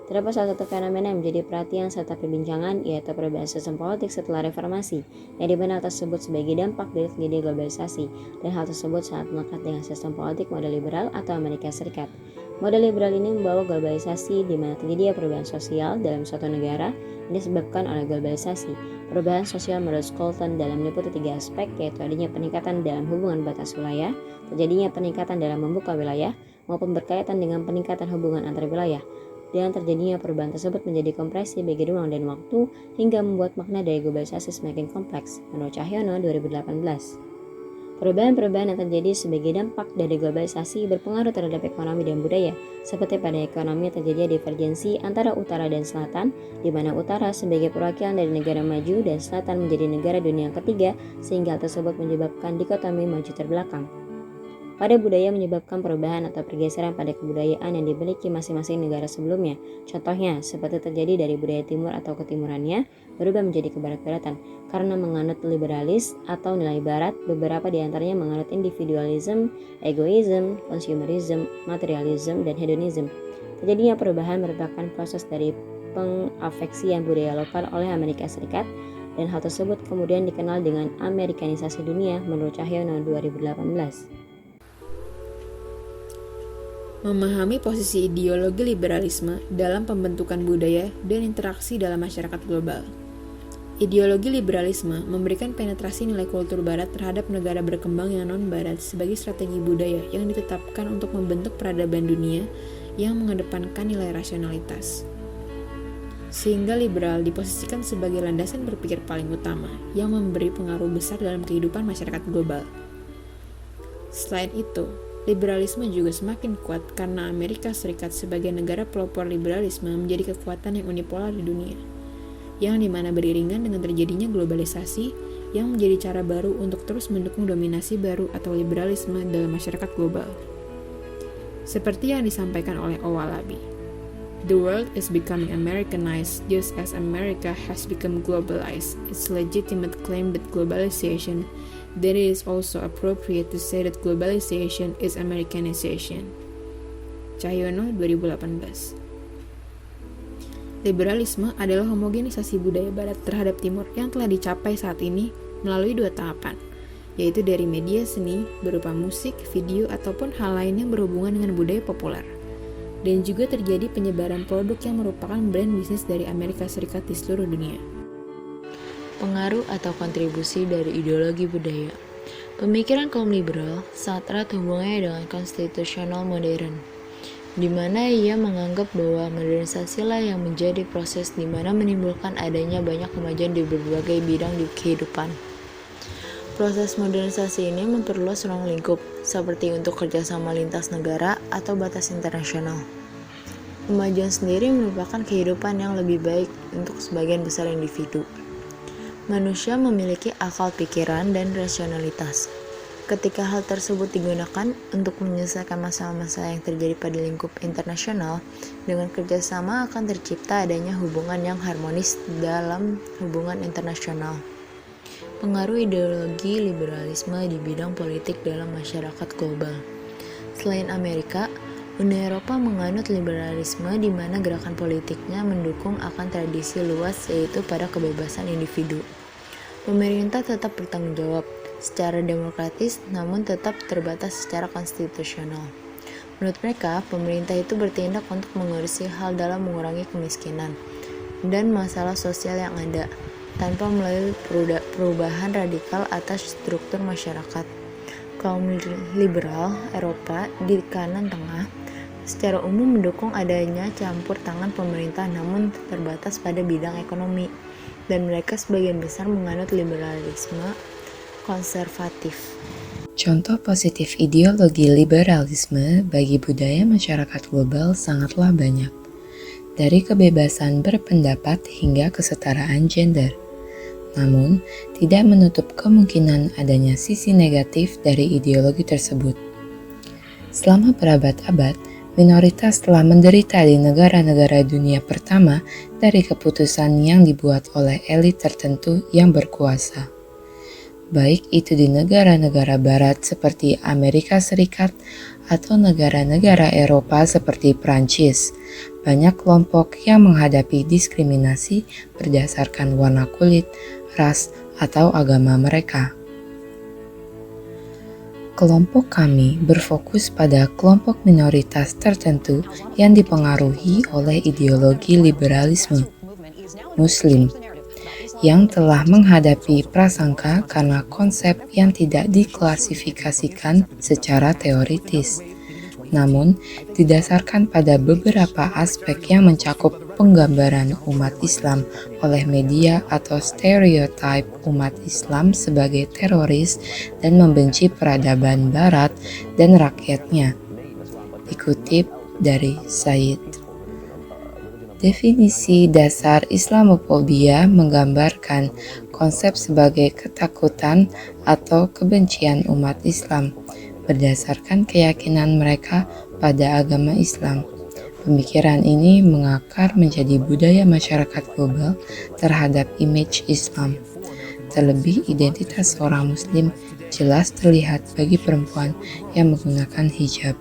Terdapat salah satu fenomena yang menjadi perhatian serta perbincangan, yaitu perubahan sistem politik setelah reformasi, yang dimana hal tersebut sebagai dampak dari terjadi globalisasi, dan hal tersebut sangat melekat dengan sistem politik model liberal atau Amerika Serikat. Model liberal ini membawa globalisasi di mana terjadi perubahan sosial dalam suatu negara yang disebabkan oleh globalisasi. Perubahan sosial menurut Scholten dalam meliputi 3 aspek, yaitu adanya peningkatan dalam hubungan batas wilayah, terjadinya peningkatan dalam membuka wilayah, maupun berkaitan dengan peningkatan hubungan antar wilayah. Dan terjadinya perubahan tersebut menjadi kompresi bagi ruang dan waktu hingga membuat makna dari globalisasi semakin kompleks, menurut Cahyono 2018. Perubahan-perubahan yang terjadi sebagai dampak dari globalisasi berpengaruh terhadap ekonomi dan budaya. Seperti pada ekonomi terjadi divergensi antara utara dan selatan, di mana utara sebagai perwakilan dari negara maju dan selatan menjadi negara dunia ketiga, sehingga hal tersebut menyebabkan dikotomi maju terbelakang. Pada budaya menyebabkan perubahan atau pergeseran pada kebudayaan yang dimiliki masing-masing negara sebelumnya. Contohnya, seperti terjadi dari budaya timur atau ketimurannya berubah menjadi kebarat-baratan. Karena menganut liberalis atau nilai barat, beberapa di antaranya menganut individualism, egoism, consumerism, materialism, dan hedonism. Terjadinya perubahan merupakan proses dari pengafeksian budaya lokal oleh Amerika Serikat, dan hal tersebut kemudian dikenal dengan Amerikanisasi dunia menurut Cahyono 2018. Memahami posisi ideologi liberalisme dalam pembentukan budaya dan interaksi dalam masyarakat global. Ideologi liberalisme memberikan penetrasi nilai kultur barat terhadap negara berkembang yang non-barat sebagai strategi budaya yang ditetapkan untuk membentuk peradaban dunia yang mengedepankan nilai rasionalitas. Sehingga liberal diposisikan sebagai landasan berpikir paling utama yang memberi pengaruh besar dalam kehidupan masyarakat global. Selain itu, liberalisme juga semakin kuat karena Amerika Serikat sebagai negara pelopor liberalisme menjadi kekuatan yang unipolar di dunia, yang dimana beriringan dengan terjadinya globalisasi yang menjadi cara baru untuk terus mendukung dominasi baru atau liberalisme dalam masyarakat global. Seperti yang disampaikan oleh Owalabi, "The world is becoming Americanized just as America has become globalized. It's a legitimate claim that globalization that it is also appropriate to say that globalization is Americanization." Cahyono 2018. Liberalisme adalah homogenisasi budaya barat terhadap timur yang telah dicapai saat ini melalui 2 tahapan, yaitu dari media seni berupa musik, video, ataupun hal lain yang berhubungan dengan budaya populer. Dan juga terjadi penyebaran produk yang merupakan brand bisnis dari Amerika Serikat di seluruh dunia. Pengaruh atau kontribusi dari ideologi budaya. Pemikiran kaum liberal sangat erat hubungannya dengan konstitusional modern, di mana ia menganggap bahwa modernisasilah yang menjadi proses di mana menimbulkan adanya banyak kemajuan di berbagai bidang di kehidupan. Proses modernisasi ini memperluas ruang lingkup, seperti untuk kerjasama lintas negara atau batas internasional. Kemajuan sendiri merupakan kehidupan yang lebih baik untuk sebagian besar individu. Manusia memiliki akal pikiran dan rasionalitas. Ketika hal tersebut digunakan untuk menyelesaikan masalah-masalah yang terjadi pada lingkup internasional, dengan kerjasama akan tercipta adanya hubungan yang harmonis dalam hubungan internasional. Pengaruh ideologi liberalisme di bidang politik dalam masyarakat global. Selain Amerika, Uni Eropa menganut liberalisme di mana gerakan politiknya mendukung akan tradisi luas yaitu pada kebebasan individu. Pemerintah tetap bertanggung jawab secara demokratis namun tetap terbatas secara konstitusional. Menurut mereka, pemerintah itu bertindak untuk mengurusi hal dalam mengurangi kemiskinan dan masalah sosial yang ada, tanpa melalui perubahan radikal atas struktur masyarakat. Kaum liberal Eropa di kanan tengah secara umum mendukung adanya campur tangan pemerintah namun terbatas pada bidang ekonomi, dan mereka sebagian besar menganut liberalisme konservatif. Contoh positif ideologi liberalisme bagi budaya masyarakat global sangatlah banyak, dari kebebasan berpendapat hingga kesetaraan gender. Namun, tidak menutup kemungkinan adanya sisi negatif dari ideologi tersebut. Selama berabad-abad, minoritas telah menderita di negara-negara dunia pertama dari keputusan yang dibuat oleh elit tertentu yang berkuasa. baik itu di negara-negara barat seperti Amerika Serikat atau negara-negara Eropa seperti Prancis. Banyak kelompok yang menghadapi diskriminasi berdasarkan warna kulit, ras, atau agama mereka. Kelompok kami berfokus pada kelompok minoritas tertentu yang dipengaruhi oleh ideologi liberalisme Muslim, yang telah menghadapi prasangka karena konsep yang tidak diklasifikasikan secara teoritis, namun didasarkan pada beberapa aspek yang mencakup penggambaran umat Islam oleh media atau stereotip umat Islam sebagai teroris dan membenci peradaban Barat dan rakyatnya. Dikutip dari Said. Definisi dasar Islamofobia menggambarkan konsep sebagai ketakutan atau kebencian umat Islam berdasarkan keyakinan mereka pada agama Islam. Pemikiran ini mengakar menjadi budaya masyarakat global terhadap image Islam. Terlebih, identitas seorang Muslim jelas terlihat bagi perempuan yang menggunakan hijab.